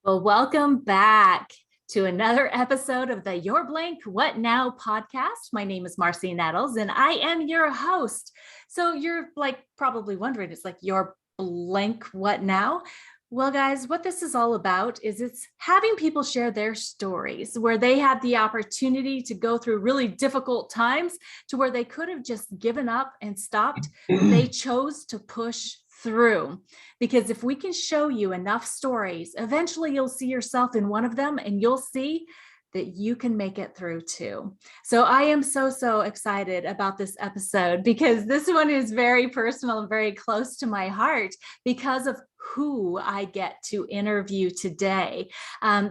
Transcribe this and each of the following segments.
Well, welcome back to another episode of the Your Blank What Now podcast. My name is Marcy Nettles and I am your host. So you're probably wondering, it's like your blank what now? Well, guys, what this is all about is it's having people share their stories where they had the opportunity to go through really difficult times to where they could have just given up and stopped, but they chose to push through. Because if we can show you enough stories, eventually you'll see yourself in one of them and you'll see that you can make it through too. So I am so excited about this episode because this one is very personal and very close to my heart because of who I get to interview today.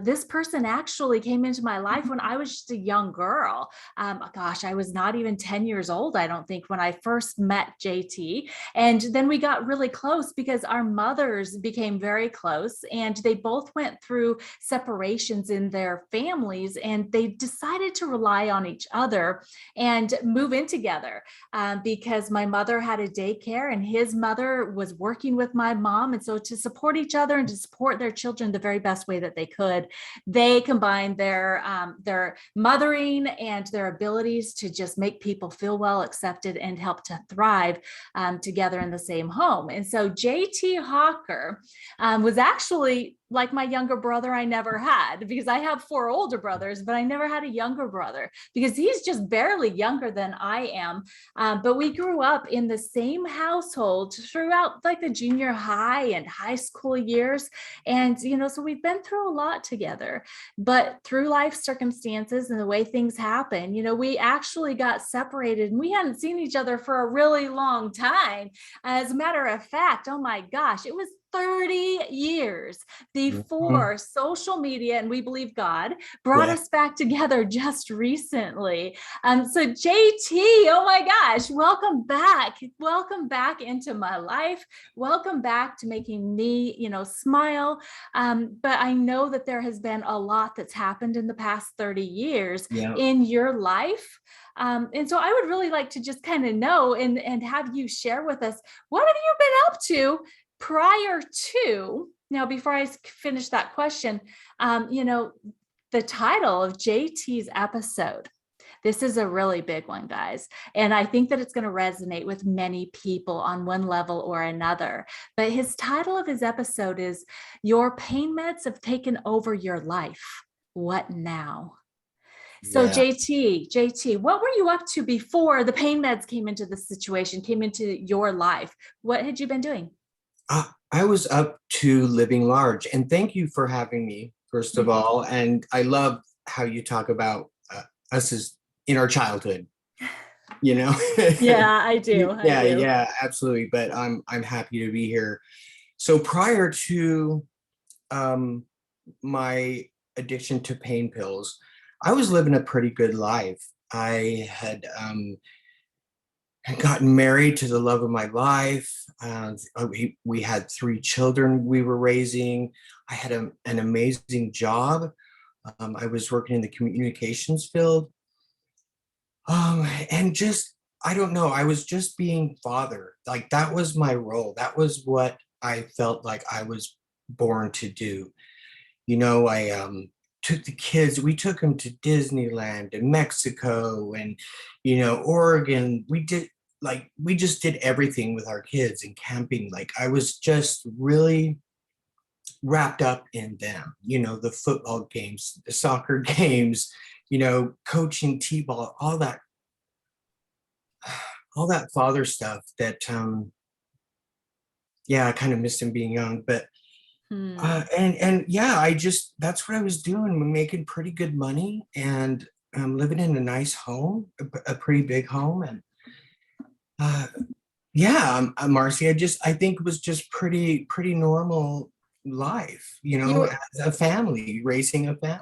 This person actually came into my life when I was just a young girl. I was not even 10 years old, I don't think, when I first met JT. And then we got really close because our mothers became very close and they both went through separations in their families and they decided to rely on each other and move in together because my mother had a daycare and his mother was working with my mom. And so to support each other and to support their children the very best way that they could, they combined their mothering and their abilities to just make people feel well accepted and help to thrive together in the same home. And so JT Hawker was actually like my younger brother I never had, because I have 4 older brothers, but I never had a younger brother because he's just barely younger than I am. But we grew up in the same household throughout like the junior high and high school years. And, so we've been through a lot together, but through life circumstances and the way things happen, we actually got separated and we hadn't seen each other for a really long time. As a matter of fact, oh my gosh, it was 30 years before social media, and we believe God, brought us back together just recently. So JT, oh my gosh, welcome back. Welcome back into my life. Welcome back to making me, smile. But I know that there has been a lot that's happened in the past 30 years in your life. And so I would really like to just kind of know and have you share with us, what have you been up to prior to, now before I finish that question, the title of JT's episode. This is a really big one, guys. And I think that it's going to resonate with many people on one level or another. But his title of his episode is Your Pain Meds Have Taken Over Your Life. What now? So JT, what were you up to before the pain meds came into the situation, came into your life? What had you been doing? I was up to living large, and thank you for having me, first of all. And I love how you talk about us as in our childhood, Yeah, I do. Yeah, absolutely. But I'm happy to be here. So prior to my addiction to pain pills, I was living a pretty good life. I had gotten married to the love of my life. We had 3 children we were raising. I had an amazing job. I was working in the communications field. And just, I don't know, I was just being father. Like that was my role. That was what I felt like I was born to do. I took the kids, we took them to Disneyland and Mexico and, Oregon. We just did everything with our kids and camping. Like I was just really wrapped up in them, the football games, the soccer games, coaching t-ball, all that father stuff that, I kind of missed him being young, but, that's what I was doing, making pretty good money and living in a nice home, a pretty big home. And Marcy, I think it was just pretty normal life, as a family, raising a family.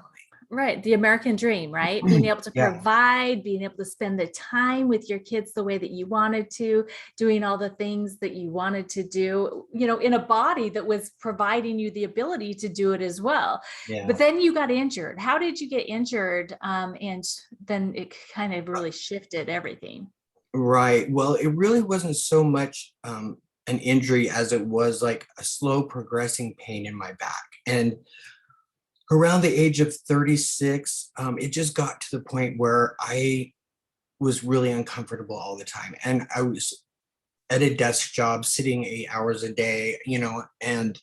Right. The American dream, right? Being able to provide, being able to spend the time with your kids the way that you wanted to, doing all the things that you wanted to do, in a body that was providing you the ability to do it as well. Yeah. But then you got injured. How did you get injured? And then it kind of really shifted everything. Right. Well, it really wasn't so much an injury as it was like a slow progressing pain in my back. And around the age of 36, it just got to the point where I was really uncomfortable all the time. And I was at a desk job sitting 8 hours a day, and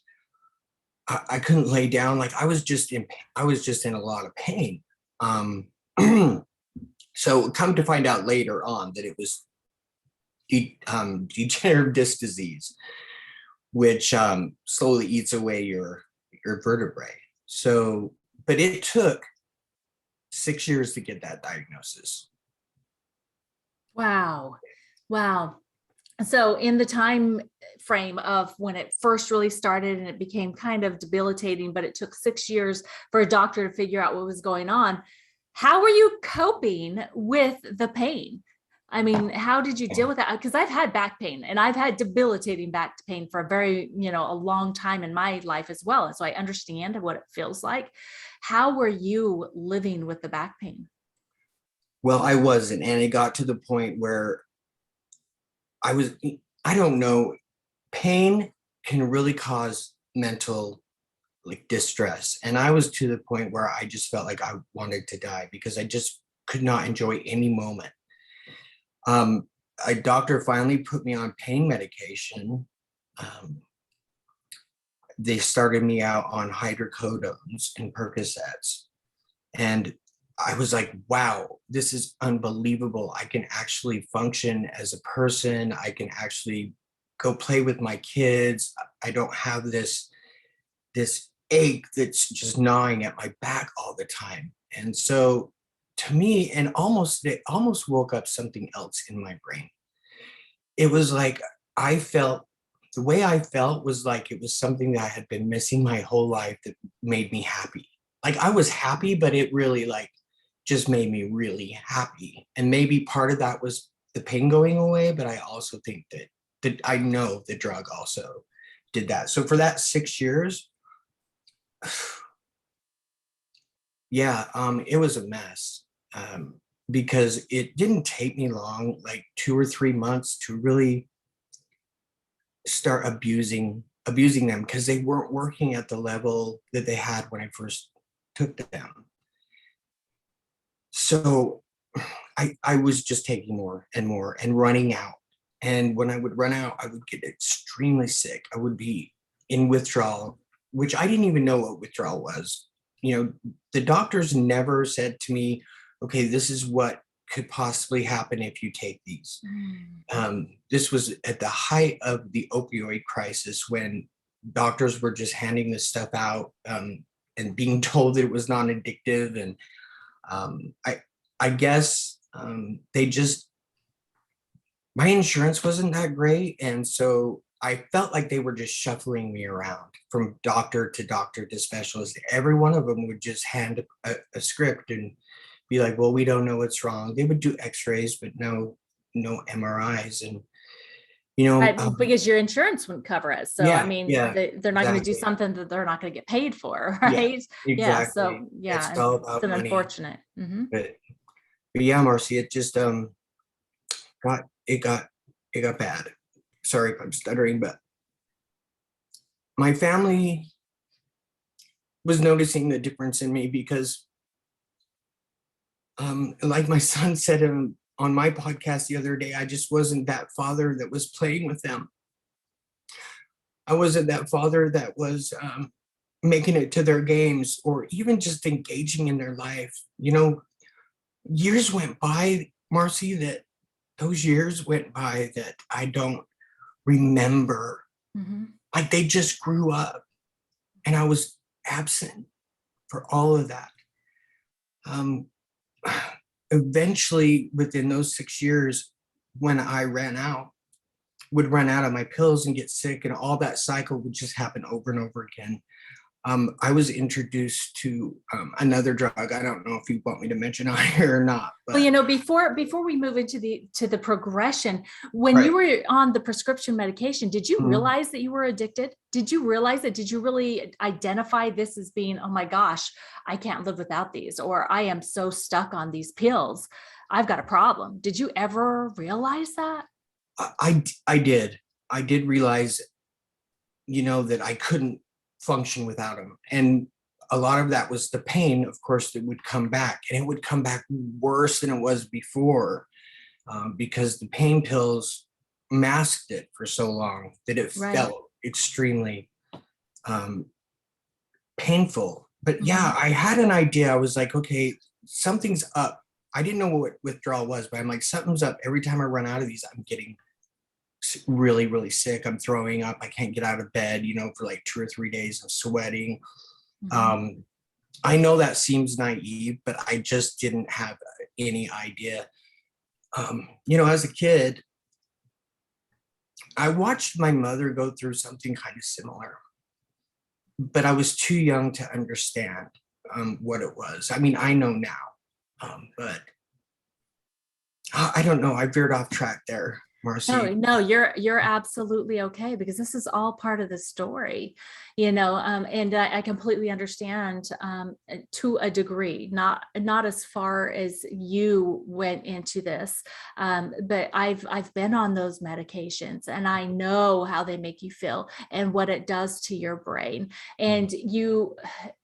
I couldn't lay down. Like I was just in a lot of pain. Um, so come to find out later on that it was degenerative disc disease, which slowly eats away your vertebrae. So, but it took 6 years to get that diagnosis. Wow. Wow. So in the time frame of when it first really started and it became kind of debilitating, but it took 6 years for a doctor to figure out what was going on, how were you coping with the pain? I mean, how did you deal with that? Because I've had back pain and I've had debilitating back pain for a very, a long time in my life as well. And so I understand what it feels like. How were you living with the back pain? Well, I wasn't, and it got to the point where I don't know, pain can really cause mental like distress. And I was to the point where I just felt like I wanted to die because I just could not enjoy any moment. A doctor finally put me on pain medication. They started me out on hydrocodones and Percocets. And I was like, wow, this is unbelievable. I can actually function as a person. I can actually go play with my kids. I don't have this ache that's just gnawing at my back all the time. And so to me, and it almost woke up something else in my brain. It was like the way I felt was like it was something that I had been missing my whole life that made me happy. Like I was happy, but it really like just made me really happy. And maybe part of that was the pain going away, but I also think that I know the drug also did that. So for that 6 years, yeah, it was a mess. Because it didn't take me long, like 2 or 3 months, to really start abusing them because they weren't working at the level that they had when I first took them. So I was just taking more and more and running out. And when I would run out, I would get extremely sick. I would be in withdrawal, which I didn't even know what withdrawal was. The doctors never said to me, okay, this is what could possibly happen if you take these. This was at the height of the opioid crisis when doctors were just handing this stuff out and being told that it was non-addictive. And I guess my insurance wasn't that great. And so I felt like they were just shuffling me around from doctor to specialist. Every one of them would just hand a script and be like, well, we don't know what's wrong. They would do x-rays, but no MRIs. And, Because your insurance wouldn't cover it. So, yeah, I mean, yeah, they're not going to do exactly. something that they're not going to get paid for. Yeah, Right. Yeah. exactly. So, yeah, It's all it's about an money. unfortunate. Mm-hmm. But yeah, Marcy, it just got bad. Sorry if I'm stuttering, but my family was noticing the difference in me because like my son said on my podcast the other day, I just wasn't that father that was playing with them. I wasn't that father that was making it to their games or even just engaging in their life. Years went by, Marcy, those years went by that I don't remember. Mm-hmm. Like they just grew up and I was absent for all of that. Eventually, within those 6 years, when I would run out of my pills and get sick, and all that cycle would just happen over and over again. I was introduced to another drug. I don't know if you want me to mention on here or not. But Well, before we move into the progression, when right. you were on the prescription medication, did you Mhm. realize that you were addicted? Did you realize it? Did you really identify this as being, oh my gosh, I can't live without these, or I am so stuck on these pills, I've got a problem? Did you ever realize that? I did realize, that I couldn't function without him. And a lot of that was the pain, of course, that would come back, and it would come back worse than it was before, because the pain pills masked it for so long that it Right. felt extremely um, painful. But Mhm. yeah, I had an idea. I was like, okay, something's up. I didn't know what withdrawal was, but I'm like, something's up. Every time I run out of these, I'm getting really, really sick. I'm throwing up. I can't get out of bed, for like 2 or 3 days. I'm sweating. Mhm. Um, I know that seems naive, but I just didn't have any idea. As a kid, I watched my mother go through something kind of similar, but I was too young to understand what it was. I mean, I know now, but I don't know. I veered off track there, No, Marcy. no, you're absolutely okay, because this is all part of the story, and I completely understand, to a degree, not as far as you went into this, but I've been on those medications, and I know how they make you feel and what it does to your brain. And you,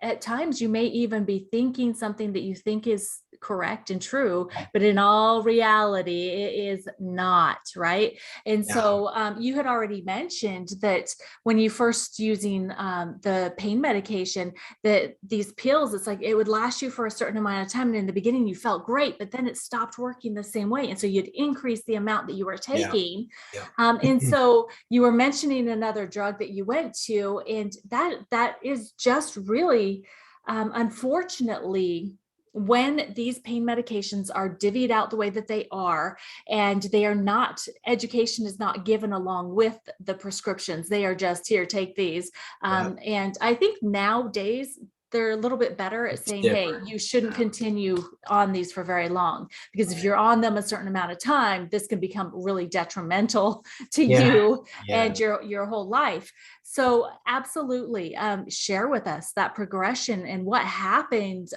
at times, you may even be thinking something that you think is correct and true, but in all reality, it is not, right? And Yeah, so you had already mentioned that when you first using the pain medication, that these pills, it's like it would last you for a certain amount of time. And in the beginning, you felt great, but then it stopped working the same way. And so you'd increase the amount that you were yeah, taking. yeah. And so you were mentioning another drug that you went to, and that is just really, unfortunately, when these pain medications are divvied out the way that they are, and they are not, education is not given along with the prescriptions. They are just, here, take these. Yeah, And I think nowadays they're a little bit better at it's saying, hey, different. you shouldn't Yeah, continue on these for very long, because if right. you're on them a certain amount of time, this can become really detrimental to Yeah, you yeah. and your whole life. So absolutely, share with us that progression and what happened,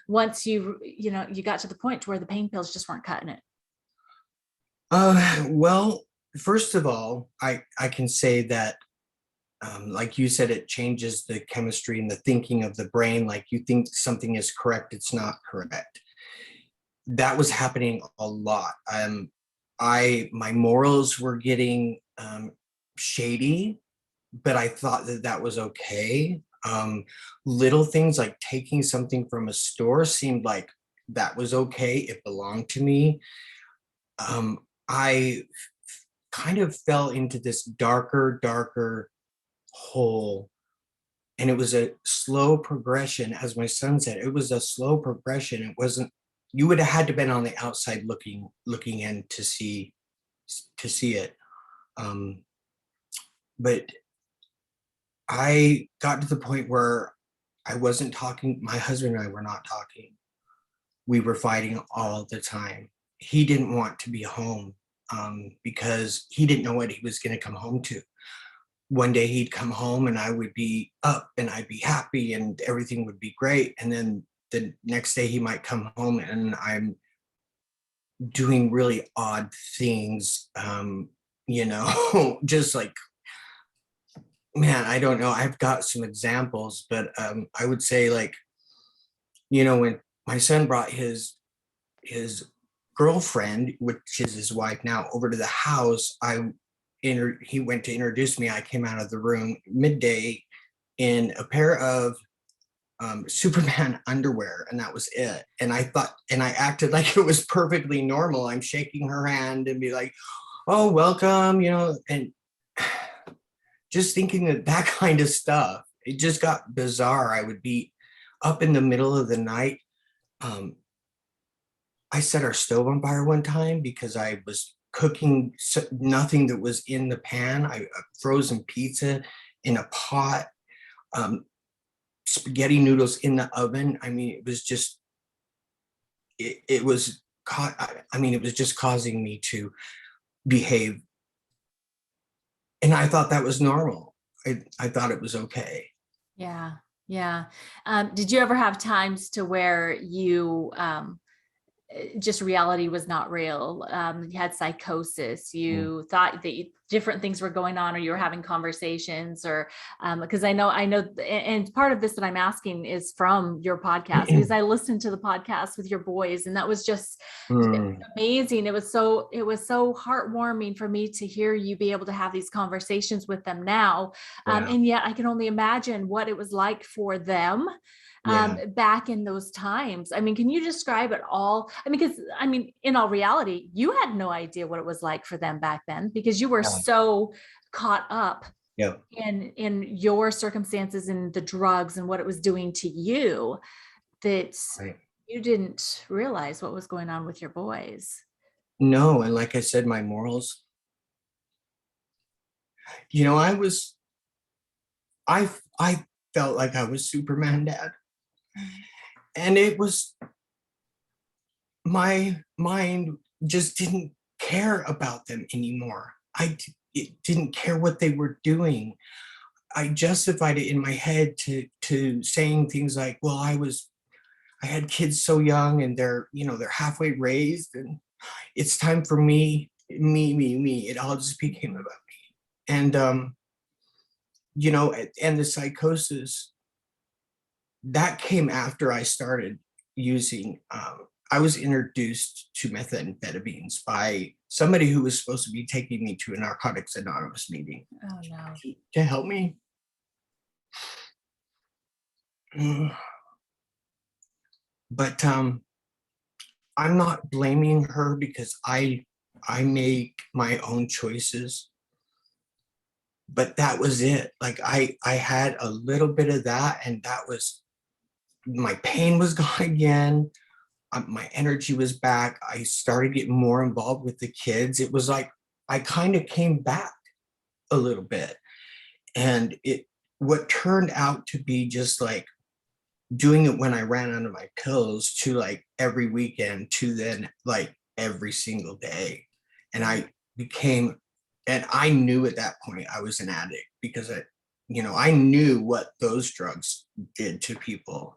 once you got to the point to where the pain pills just weren't cutting it. Well, first of all, I can say that, like you said, it changes the chemistry and the thinking of the brain. Like you think something is correct, it's not correct. That was happening a lot. My morals were getting shady, but I thought that that was okay. Little things like taking something from a store seemed like that was okay. It belonged to me. I kind of fell into this darker hole. And it was a slow progression, as my son said. It was a slow progression. It wasn't. You would have had to been on the outside looking in to see it. Um, but I got to the point where I wasn't talking. My husband and I were not talking. We were fighting all the time. He didn't want to be home, because he didn't know what he was going to come home to. One day he'd come home and I would be up and I'd be happy and everything would be great. And then the next day he might come home and I'm doing really odd things, just like, man, I don't know. I've got some examples, but I would say, like, when my son brought his girlfriend, which is his wife now, over to the house, he went to introduce me. I came out of the room midday in a pair of Superman underwear, and that was it. And I acted like it was perfectly normal. I'm shaking her hand and be like, "Oh, welcome," and just thinking that kind of stuff. It just got bizarre. I would be up in the middle of the night. Um, I set our stove on fire one time because I was cooking nothing that was in the pan. Frozen pizza in a pot, um, spaghetti noodles in the oven. I mean, it was just it was I mean, it was just causing me to behave, and I thought that was normal. I thought it was okay. Yeah. Yeah. Did you ever have times to where you, just reality was not real? You had psychosis. Mm, You thought that different things were going on, or you were having conversations, or because I know, and part of this that I'm asking is from your podcast, because I listened to the podcast with your boys, and that was just amazing. It was so heartwarming for me to hear you be able to have these conversations with them now. And yet I can only imagine what it was like for them back in those times. I mean, can you describe it all? I mean, because in all reality, you had no idea what it was like for them back then, because you were so caught up in your circumstances and the drugs and what it was doing to you, that you didn't realize what was going on with your boys. No, and like I said, my morals, I felt like I was Superman dad. And it was, my mind just didn't care about them anymore. It didn't care what they were doing. I justified it in my head to saying things like, well, I had kids so young, and they're halfway raised, and it's time for me. It all just became about me. And and the psychosis that came after I started using. I was introduced to methamphetamines by somebody who was supposed to be taking me to a Narcotics Anonymous meeting. Oh no. To help me. But I'm not blaming her, because I make my own choices. But that was it. Like I had a little bit of that, and that was, my pain was gone again. My energy was back. I started getting more involved with the kids. It was like I kind of came back a little bit. And what turned out to be just like doing it when I ran out of my pills, to like every weekend, to then like every single day. And I knew at that point I was an addict, because I knew what those drugs did to people.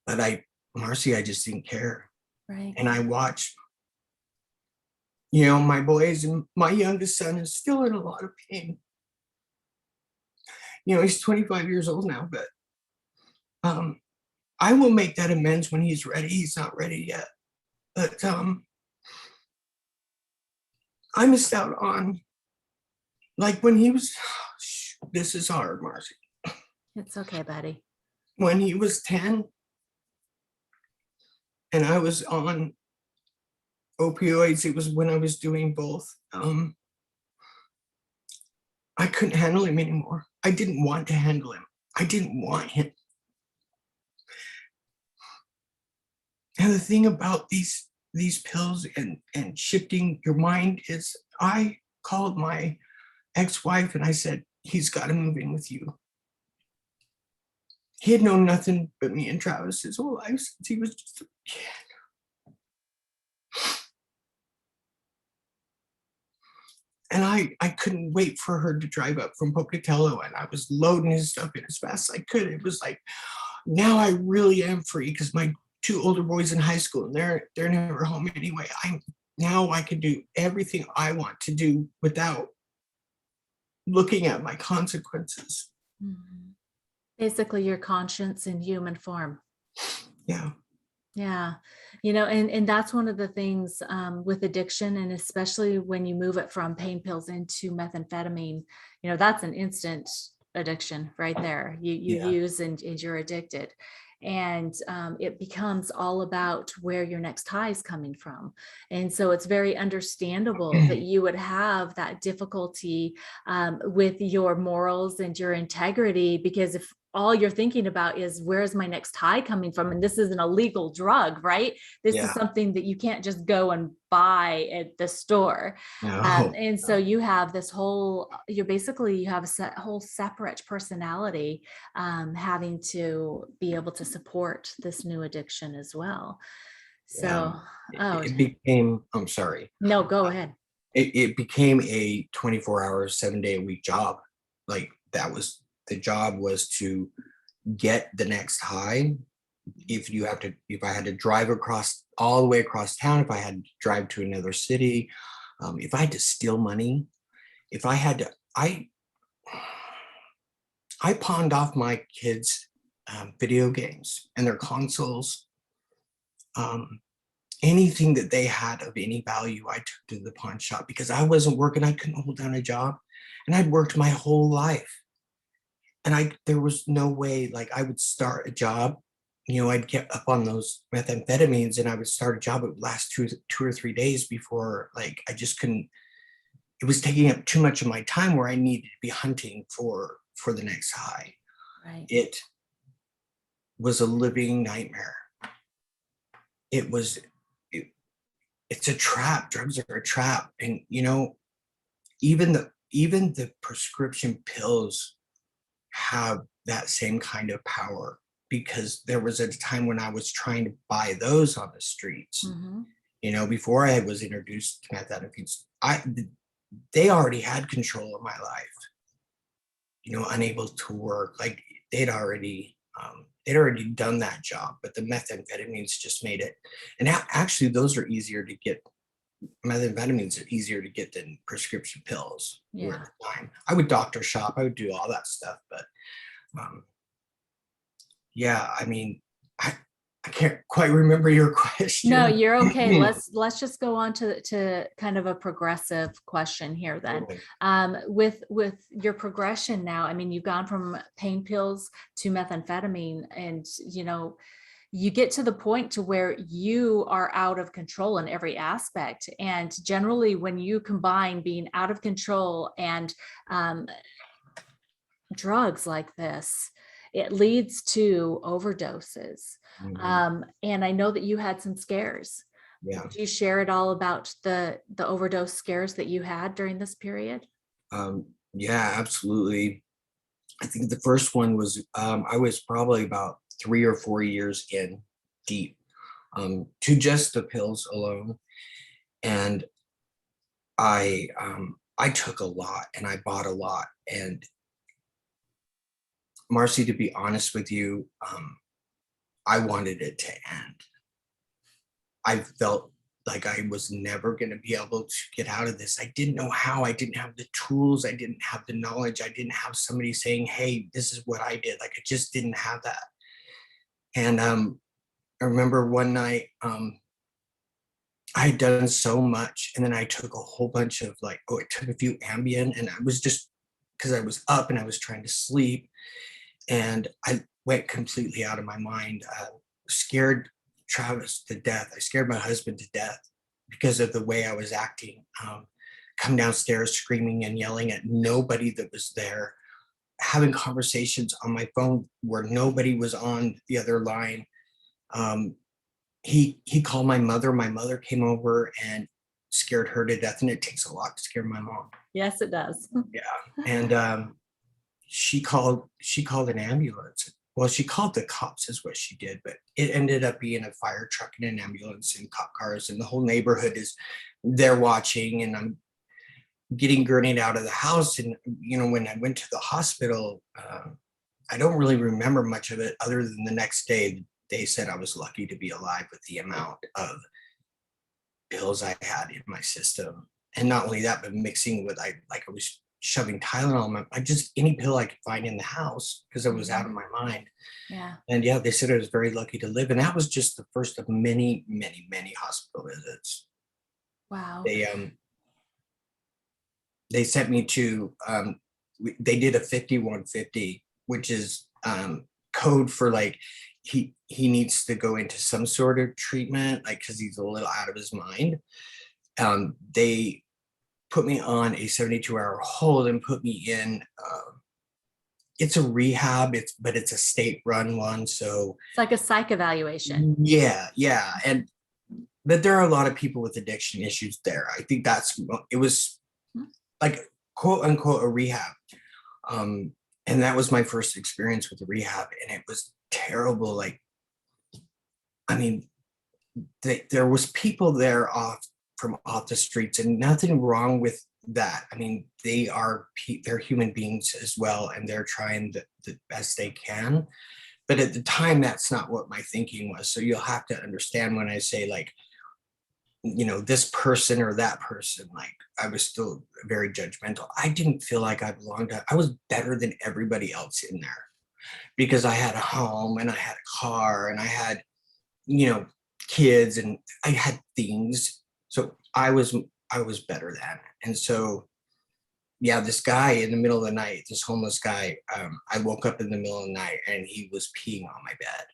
But Marcy, I just didn't care. Right. And I watched, my boys, and my youngest son is still in a lot of pain. He's 25 years old now, but I will make that amends when he's ready. He's not ready yet. But I missed out on, like, when he was, this is hard, Marcy. It's okay, buddy. When he was 10, and I was on opioids, it was when I was doing both. I couldn't handle him anymore. I didn't want to handle him. I didn't want him. And the thing about these pills and shifting your mind is, I called my ex-wife and I said, he's got to move in with you. He had known nothing but me and Travis his whole life since he was just a kid. And I couldn't wait for her to drive up from Pocatello, and I was loading his stuff in as fast as I could. It was like, now I really am free, because my two older boys in high school, and they're never home anyway. Now I can do everything I want to do without looking at my consequences. Mm-hmm. Basically your conscience in human form. Yeah. Yeah. And that's one of the things with addiction, and especially when you move it from pain pills into methamphetamine, that's an instant addiction right there. You use and you're addicted. And it becomes all about where your next high is coming from. And so it's very understandable that you would have that difficulty with your morals and your integrity, because if all you're thinking about is, where's my next high coming from? And this is an illegal drug, right? This is something that you can't just go and buy at the store. No. And so you have this whole, you have a whole separate personality, having to be able to support this new addiction as well. So, it became, I'm sorry. No, go ahead. It became a 24-hour, 7-day-a-week job. Like, the job was to get the next high. If I had to drive all the way across town, if I had to drive to another city, if I had to steal money, if I had to, I pawned off my kids' video games and their consoles. Anything that they had of any value, I took to the pawn shop because I wasn't working. I couldn't hold down a job, and I'd worked my whole life. And there was no way, like, I would start a job, I'd get up on those methamphetamines and I would start a job. It would last two or 3 days before, like, I just couldn't, it was taking up too much of my time where I needed to be hunting for the next high. Right. It was a living nightmare. It was, it's a trap. Drugs are a trap. And, even the prescription pills have that same kind of power, because there was a time when I was trying to buy those on the streets, before I was introduced to methamphetamines. They already had control of my life, unable to work. Like, they'd already done that job, but the methamphetamines just made it. And actually, those are easier to get. Methamphetamines are easier to get than prescription pills. Yeah. At the time, I would doctor shop, I would do all that stuff, but yeah, I mean, I can't quite remember your question. No, you're okay. Let's just go on to kind of a progressive question here then. With your progression now, I mean, you've gone from pain pills to methamphetamine, and you get to the point to where you are out of control in every aspect. And generally, when you combine being out of control and drugs like this, it leads to overdoses. And I know that you had some scares. Yeah. Would you share it all about the overdose scares that you had during this period? Yeah, absolutely. I think the first one was, I was probably about 3 or 4 years in deep, to just the pills alone. And I took a lot and I bought a lot. And Marcy, to be honest with you, I wanted it to end. I felt like I was never going to be able to get out of this. I didn't know how. I didn't have the tools. I didn't have the knowledge. I didn't have somebody saying, hey, this is what I did. Like, I just didn't have that. And I remember one night, I had done so much, and then I took a whole bunch of, I took a few Ambien, and I was just, because I was up and I was trying to sleep, and I went completely out of my mind. Scared Travis to death. I scared my husband to death because of the way I was acting. Come downstairs screaming and yelling at nobody that was there, having conversations on my phone where nobody was on the other line. He called my mother. My mother came over and scared her to death, and it takes a lot to scare my mom. Yes, it does. Yeah. And she called an ambulance. Well, she called the cops is what she did, but it ended up being a fire truck and an ambulance and cop cars, and the whole neighborhood is there watching. And I'm getting gurneyed out of the house. And, when I went to the hospital, I don't really remember much of it other than the next day, they said I was lucky to be alive with the amount of pills I had in my system. And not only that, but mixing with, I was shoving Tylenol, any pill I could find in the house, because I was out of my mind. Yeah. And yeah, they said I was very lucky to live. And that was just the first of many, many, many hospital visits. Wow. They sent me to, they did a 5150, which is code for, he needs to go into some sort of treatment, because he's a little out of his mind. They put me on a 72-hour hold and put me in, it's a rehab, but it's a state-run one. So it's like a psych evaluation. Yeah. But there are a lot of people with addiction issues there. I think it was like, quote unquote, a rehab. And that was my first experience with the rehab, and it was terrible. There was people there from off the streets, and nothing wrong with that. I mean, they're human beings as well, and they're trying the best they can. But at the time, that's not what my thinking was. So you'll have to understand when I say, this person or that person. Like, I was still very judgmental. I didn't feel like I belonged to, I was better than everybody else in there because I had a home and I had a car and I had, kids and I had things. So I was better than. And so, yeah, this guy in the middle of the night, this homeless guy, I woke up in the middle of the night and he was peeing on my bed.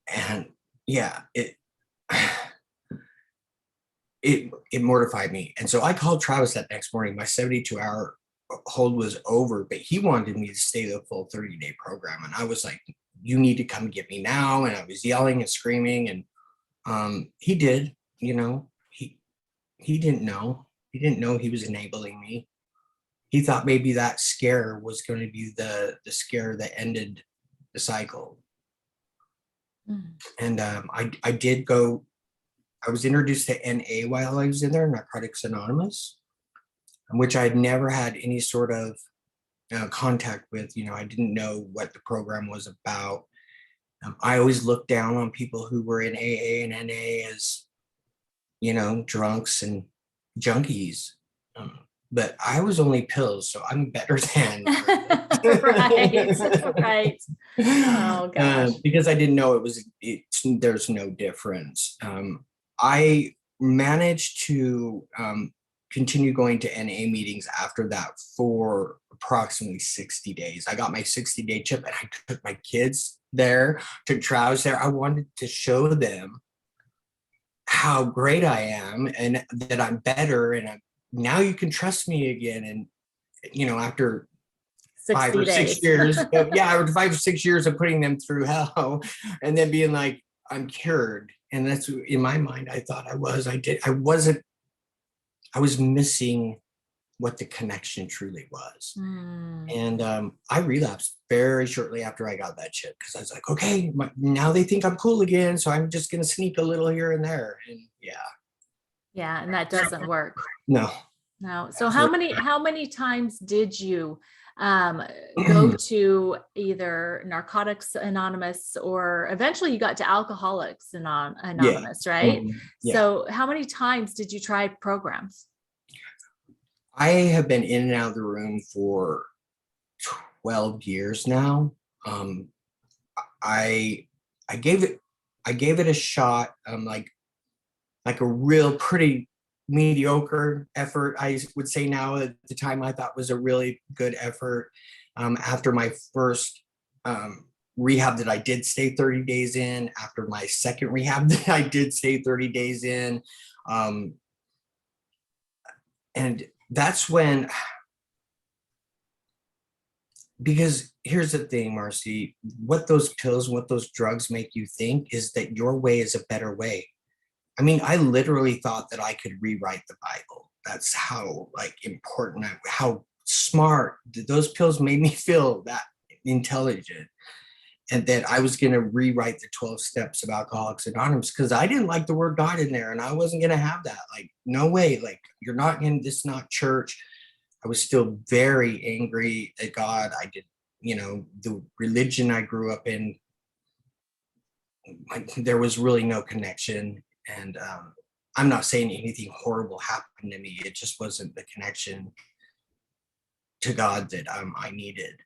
And yeah, it mortified me. And so I called Travis that next morning. My 72-hour hold was over, but he wanted me to stay the full 30-day program. And I was like, you need to come get me now. And I was yelling and screaming. And he did, he didn't know. He didn't know he was enabling me. He thought maybe that scare was going to be the scare that ended the cycle. And I did go, I was introduced to NA while I was in there, Narcotics Anonymous, which I had never had any sort of contact with. I didn't know what the program was about. I always looked down on people who were in AA and NA as, drunks and junkies. But I was only pills, so I'm better than. Right. Oh gosh. Because I didn't know there's no difference. I managed to continue going to NA meetings after that for approximately 60 days. I got my 60-day chip and I took my kids there, took Travis there. I wanted to show them how great I am and that I'm better. And now you can trust me again. And, after 5 or 6 years, after 5 or 6 years of putting them through hell and then being like, I'm cured. And that's in my mind, I thought I was. I was missing what the connection truly was. And I relapsed very shortly after I got that chip because I was like, okay, now they think I'm cool again. So I'm just going to sneak a little here and there. And yeah. And that doesn't work. No. So how many times did you go to either Narcotics Anonymous or eventually you got to Alcoholics Anonymous, right? Yeah. So how many times did you try programs? I have been in and out of the room for 12 years now. I gave it a shot. Like a real pretty mediocre effort, I would say now. At the time, I thought was a really good effort. After my first rehab that I did stay 30 days in, after my second rehab that I did stay 30 days in, and that's when, because here's the thing, Marcy, what those pills, what those drugs make you think is that your way is a better way. I mean, I literally thought that I could rewrite the Bible. That's how important, how smart those pills made me feel, that intelligent. And that I was going to rewrite the 12 steps of Alcoholics Anonymous because I didn't like the word God in there. And I wasn't going to have that. Like, no way. Like, you're not in this, is not church. I was still very angry at God. I did, the religion I grew up in, there was really no connection. And I'm not saying anything horrible happened to me. It just wasn't the connection to God that I needed.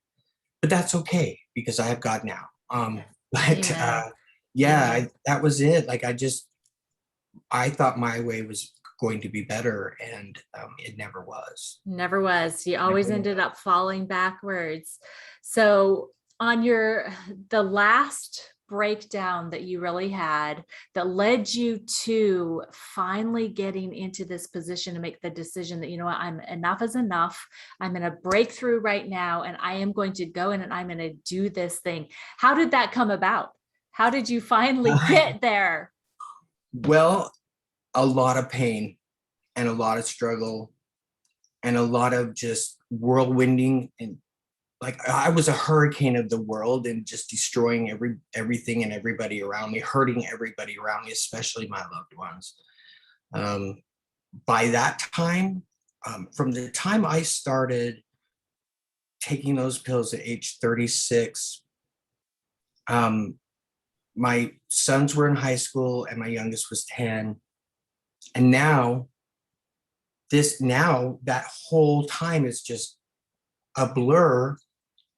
But that's okay because I have God now. That was it. Like, I thought my way was going to be better, and it never was. Never was. You always ended up falling backwards. So on the last breakdown that you really had that led you to finally getting into this position to make the decision that, I'm enough is enough. I'm going to break through right now and I am going to go in and I'm going to do this thing. How did that come about? How did you finally get there? Well, a lot of pain and a lot of struggle and a lot of just whirlwinding, and I was a hurricane of the world and just destroying everything and everybody around me, hurting everybody around me, especially my loved ones. By that time, from the time I started taking those pills at age 36, my sons were in high school and my youngest was 10. And now that whole time is just a blur.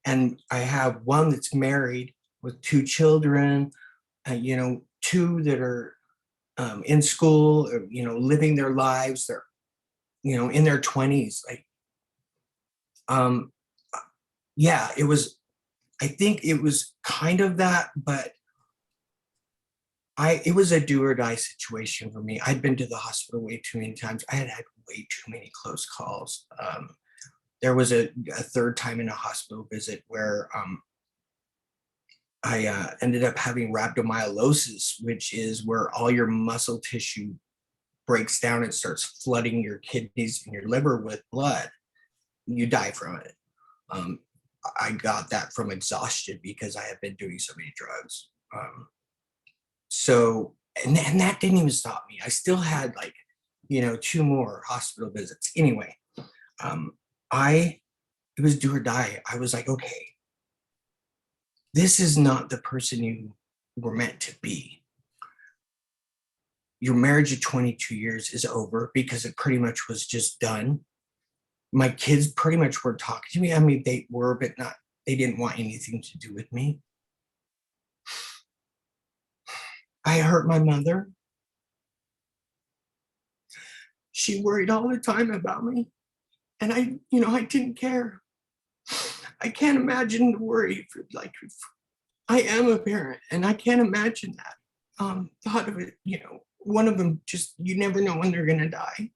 And I have one that's married with 2 children, two that are in school, or, living their lives. They're, in their 20s. Like, um, yeah, I think it was kind of that, but it was a do or die situation for me. I'd been to the hospital way too many times. I had way too many close calls. There was a third time in a hospital visit where I ended up having rhabdomyolysis, which is where all your muscle tissue breaks down and starts flooding your kidneys and your liver with blood. You die from it. I got that from exhaustion because I had been doing so many drugs. And that didn't even stop me. I still had 2 more hospital visits. Anyway, it was do or die. I was like, okay, this is not the person you were meant to be. Your marriage of 22 years is over because it pretty much was just done. My kids pretty much weren't talking to me. I mean, they were, but they didn't want anything to do with me. I hurt my mother. She worried all the time about me. And I didn't care. I can't imagine the worry I am a parent and I can't imagine that. Thought of it, one of them just, you never know when they're going to die.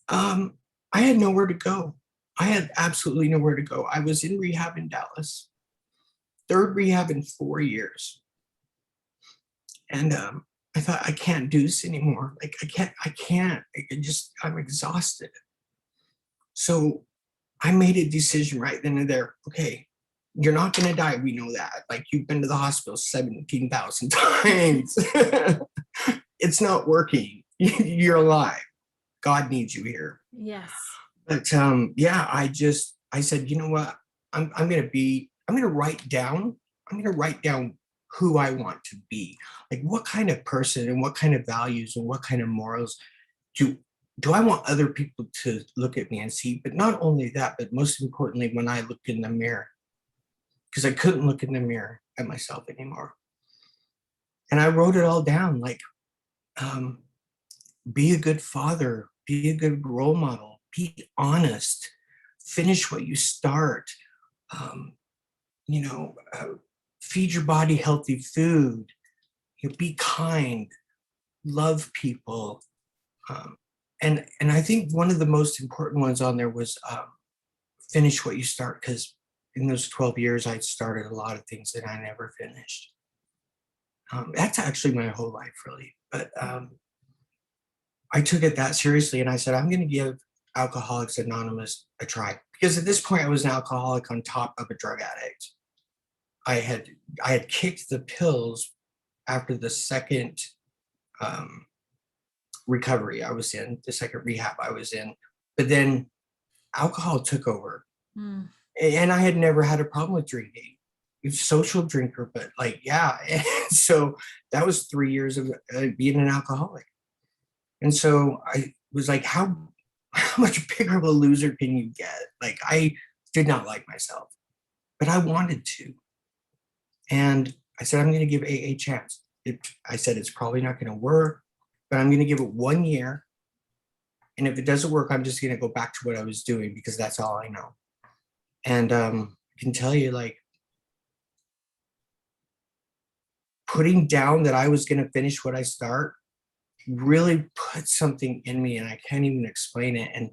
I had nowhere to go. I had absolutely nowhere to go. I was in rehab in Dallas, 3rd rehab in 4 years. And I thought, I can't do this anymore. Like, I'm exhausted. So I made a decision right then and there. Okay, you're not going to die. We know that. Like, you've been to the hospital 17,000 times. It's not working. You're alive. God needs you here. Yes. But I said, you know what? I'm going to write down who I want to be. Like, what kind of person and what kind of values and what kind of morals do I want other people to look at me and see? But not only that, but most importantly, when I look in the mirror, because I couldn't look in the mirror at myself anymore. And I wrote it all down, like, be a good father, be a good role model, be honest, finish what you start, feed your body healthy food, be kind, love people. And I think one of the most important ones on there was finish what you start, because in those 12 years, I'd started a lot of things that I never finished. That's actually my whole life, really. But I took it that seriously, and I said, I'm going to give Alcoholics Anonymous a try. Because at this point, I was an alcoholic on top of a drug addict. I had kicked the pills after the second recovery I was in, the second rehab I was in. But then alcohol took over. Mm. And I had never had a problem with drinking. I was a social drinker, but so that was 3 years of being an alcoholic. And so I was like, how much bigger of a loser can you get? Like, I did not like myself, but I wanted to. And I said, I'm going to give AA a chance. I said, it's probably not going to work, but I'm going to give it 1 year. And if it doesn't work, I'm just going to go back to what I was doing, because that's all I know. And I can tell you, like, putting down that I was going to finish what I start really put something in me, and I can't even explain it. And,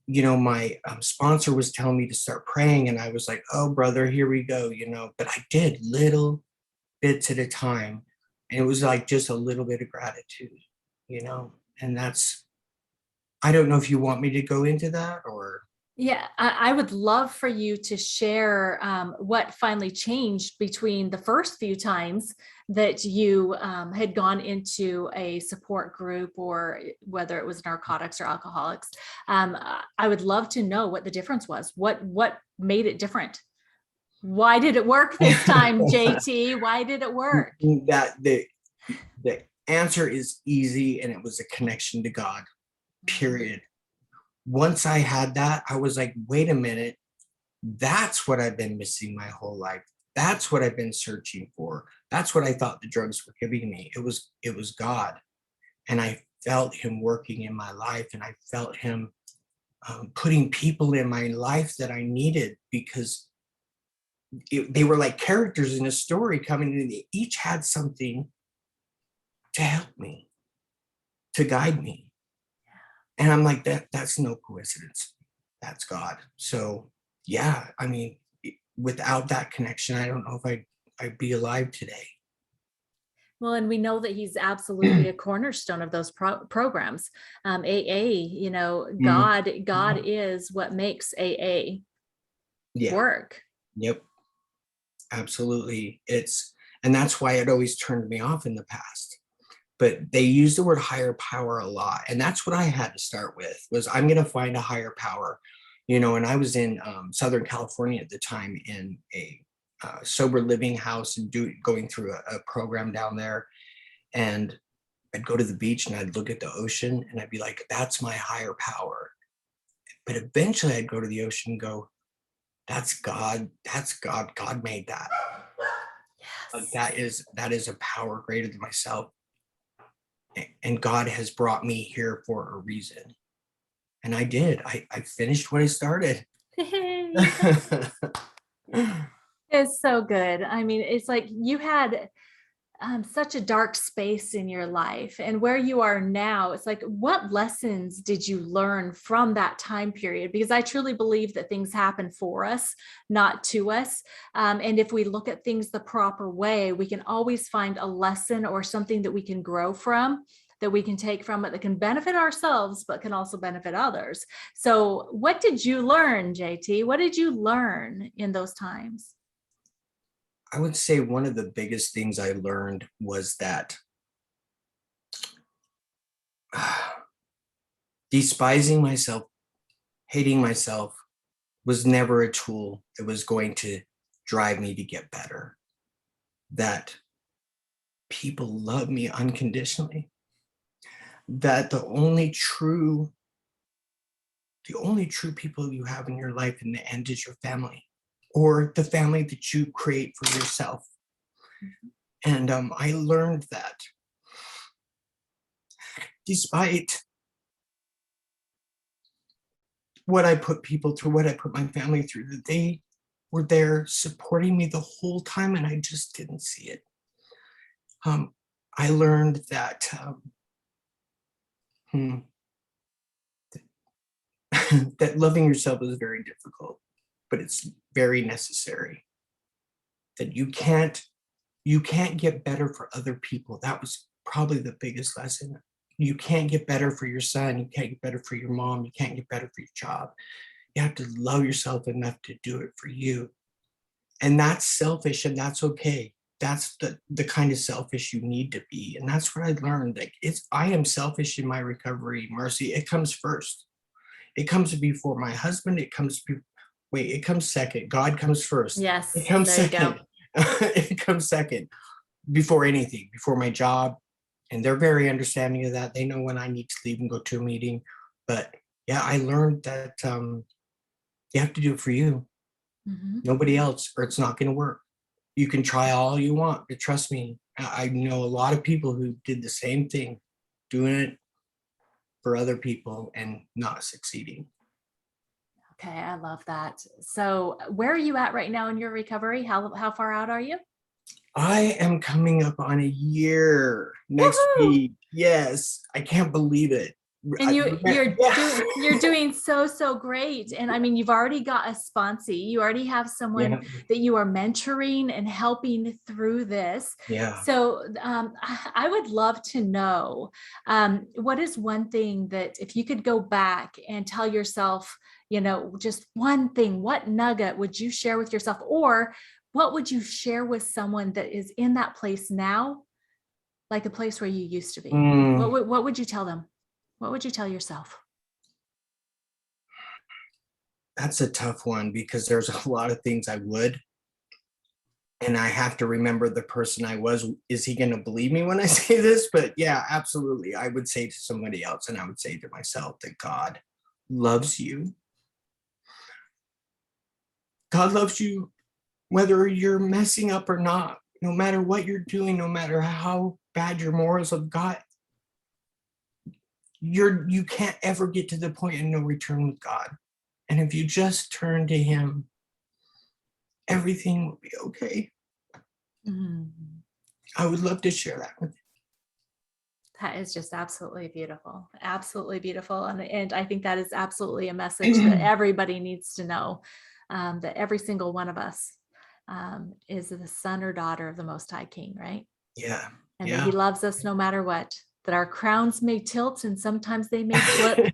my sponsor was telling me to start praying, and I was like, oh, brother, here we go, but I did little bits at a time. And it was like just a little bit of gratitude, and I don't know if you want me to go into that or. Yeah, I would love for you to share what finally changed between the first few times that you had gone into a support group, or whether it was narcotics or alcoholics. I would love to know what the difference was. What made it different? Why did it work this time, JT? Why did it work? That the answer is easy, and it was a connection to God, period. Once I had that, I was like, wait a minute, that's what I've been missing my whole life. That's what I've been searching for. That's what I thought the drugs were giving me. It was God. And I felt him working in my life, and I felt him putting people in my life that I needed, because they were like characters in a story coming in. They each had something to help me, to guide me. And I'm like, that's no coincidence. That's God. So yeah, I mean, without that connection, I don't know if I'd be alive today. Well, and we know that he's absolutely a cornerstone of those programs. AA, Mm, God is what makes AA yeah. work. Yep. Absolutely. And that's why it always turned me off in the past. But they use the word higher power a lot. And that's what I had to start with, was I'm going to find a higher power. And I was in Southern California at the time, in a sober living house, and going through a program down there. And I'd go to the beach and I'd look at the ocean and I'd be like, that's my higher power. But eventually I'd go to the ocean and go, that's God. That's God. God made that. Like, that is a power greater than myself. And God has brought me here for a reason. And I did. I finished what I started. It's so good. I mean, it's like you had such a dark space in your life, and where you are now, it's like, what lessons did you learn from that time period? Because I truly believe that things happen for us, not to us. And if we look at things the proper way, we can always find a lesson or something that we can grow from, that we can take from it, that can benefit ourselves, but can also benefit others. So what did you learn, JT? What did you learn in those times? I would say one of the biggest things I learned was that despising myself, hating myself, was never a tool that was going to drive me to get better. That people love me unconditionally. That the only true people you have in your life in the end is your family, or the family that you create for yourself. And I learned that despite what I put people through, what I put my family through, that they were there supporting me the whole time, and I just didn't see it. I learned that that loving yourself is very difficult, but it's very necessary. That you can't get better for other people. That was probably the biggest lesson. You can't get better for your son. You can't get better for your mom. You can't get better for your job. You have to love yourself enough to do it for you. And that's selfish, and that's okay. That's the kind of selfish you need to be. And that's what I learned. Like, I am selfish in my recovery, Marcy. It comes first. It comes before my husband. It comes second. God comes first. It Yes, comes there you go. second. It comes second, before anything, before my job. And they're very understanding of that. They know when I need to leave and go to a meeting. But yeah, I learned that you have to do it for you, Mhm. nobody else, or it's not going to work. You can try all you want, but trust me, I know a lot of people who did the same thing, doing it for other people and not succeeding. Okay, I love that. So, where are you at right now in your recovery? How far out are you? I am coming up on a year next Woohoo! week. Yes, I can't believe it. And Yeah. you're doing so great. And I mean, you've already got a sponsee. You already have someone Yeah. that you are mentoring and helping through this. Yeah. So I would love to know, what is one thing that, if you could go back and tell yourself, just one thing, what nugget would you share with yourself, or what would you share with someone that is in that place now, like the place where you used to be? Mm, What would you tell them? What would you tell yourself? that's a tough one, because there's a lot of things I would. And I have to remember the person I was. Is he going to believe me when I say this? But yeah, absolutely. I would say to somebody else, and I would say to myself, that God loves you. God loves you whether you're messing up or not, no matter what you're doing, no matter how bad your morals have got. You can't ever get to the point of no return with God. And if you just turn to him, everything will be okay. Mhm. I would love to share that with you. That is just absolutely beautiful. Absolutely beautiful. And I think that is absolutely a message that everybody needs to know, that every single one of us is the son or daughter of the Most High King, right? Yeah. And that Yeah. he loves us no matter what, that our crowns may tilt and sometimes they may slip,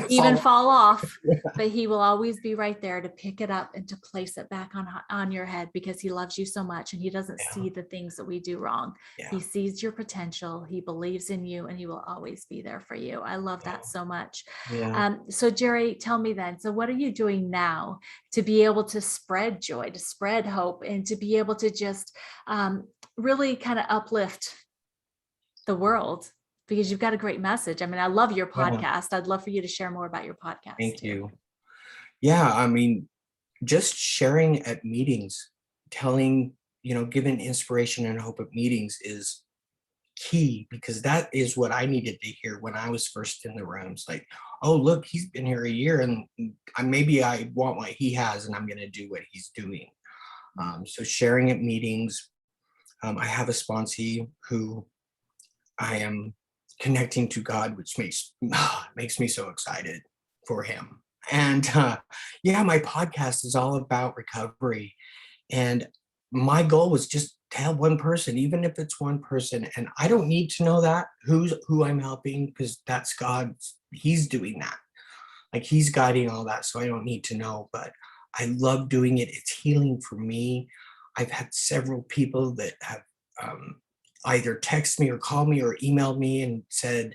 even fall off, but he will always be right there to pick it up and to place it back on your head, because he loves you so much and he doesn't see the things that we do wrong. Yeah. He sees your potential, he believes in you, and he will always be there for you. I love that so much. Yeah. So Jerry, tell me then, so what are you doing now to be able to spread joy, to spread hope, and to be able to just really kind of uplift the world, because you've got a great message. I mean, I love your podcast. I'd love for you to share more about your podcast Thank too. you. Yeah, I mean, just sharing at meetings, telling, giving inspiration and hope at meetings is key, because that is what I needed to hear when I was first in the rooms. Like, oh, look, he's been here a year, and maybe I want what he has, and I'm going to do what he's doing. So sharing at meetings. I have a sponsee who I am connecting to God, which makes me so excited for him. And yeah, my podcast is all about recovery. And my goal was just to have one person, even if it's one person. And I don't need to know that who I'm helping, because that's God. He's doing that. Like, he's guiding all that. So I don't need to know, but I love doing it. It's healing for me. I've had several people that have either text me or called me or emailed me and said,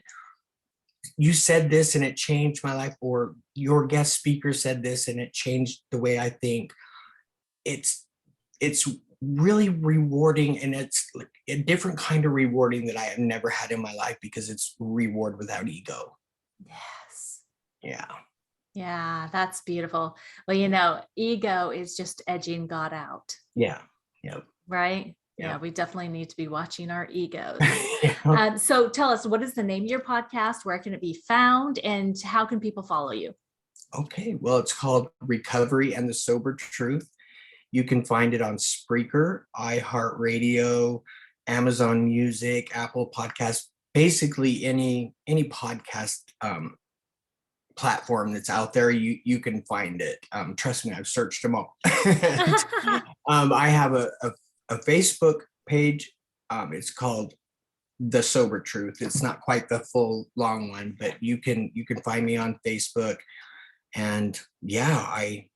you said this and it changed my life, or your guest speaker said this and it changed the way I think. It's really rewarding, and it's like a different kind of rewarding that I have never had in my life, because it's reward without ego. Yes. Yeah. Yeah, that's beautiful. Well, ego is just edging God out. Yeah. Yep. Right? Yeah. Yeah, we definitely need to be watching our egos. Yeah. So tell us, what is the name of your podcast? Where can it be found? And how can people follow you? Okay. Well, it's called Recovery and the Sober Truth. You can find it on Spreaker, iHeartRadio, Amazon Music, Apple Podcasts, basically any podcast platform that's out there. You can find it. Trust me, I've searched them all. And, I have a Facebook page. It's called The Sober Truth. It's not quite the full long one, but you can find me on Facebook. And yeah, I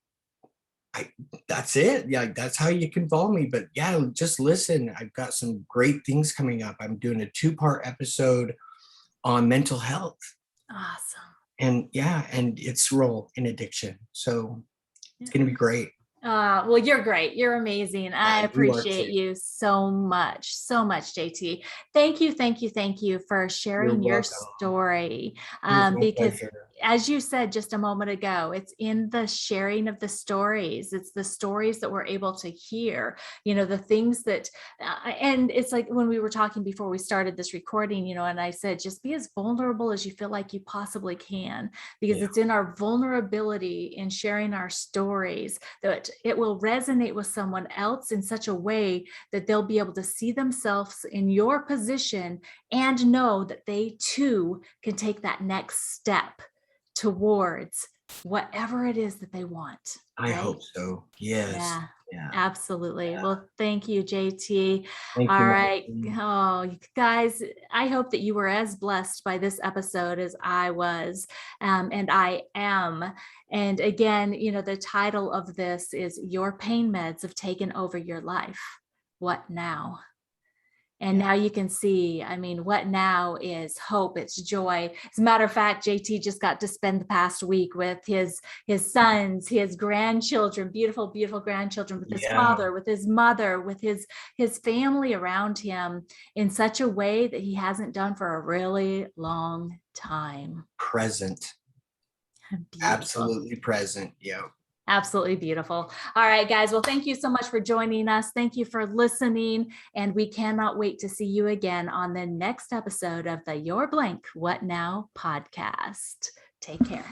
that's it. Yeah, that's how you can follow me. But yeah, just listen. I've got some great things coming up. I'm doing a 2-part episode on mental health. Awesome. And yeah, and its role in addiction. So it's going to be great. Well, you're great. You're amazing. I You appreciate you so much, JT. Thank you for sharing your welcome. story. It was my Because pleasure. as you said just a moment ago, it's in the sharing of the stories. It's the stories that we're able to hear, the things that, and it's like when we were talking before we started this recording, and I said, just be as vulnerable as you feel like you possibly can, because it's in our vulnerability in sharing our stories that it will resonate with someone else in such a way that they'll be able to see themselves in your position and know that they too can take that next step towards whatever it is that they want. I hope so. Yes. Yeah. Absolutely. Yeah. Well, thank you, JT. Thank All you, right. Martin. Oh, you guys, I hope that you were as blessed by this episode as I was, and I am. And again, the title of this is Your Pain Meds Have Taken Over Your Life. What now? And now you can see, I mean, what now is hope, it's joy. As a matter of fact, JT just got to spend the past week with his sons, his grandchildren, beautiful, beautiful grandchildren, with his Yeah. father, with his mother, with his family around him in such a way that he hasn't done for a really long time. Present. Beautiful. Absolutely present. Yeah. Absolutely beautiful. All right, guys. Well, thank you so much for joining us. Thank you for listening. And we cannot wait to see you again on the next episode of the Your Blank What Now podcast. Take care.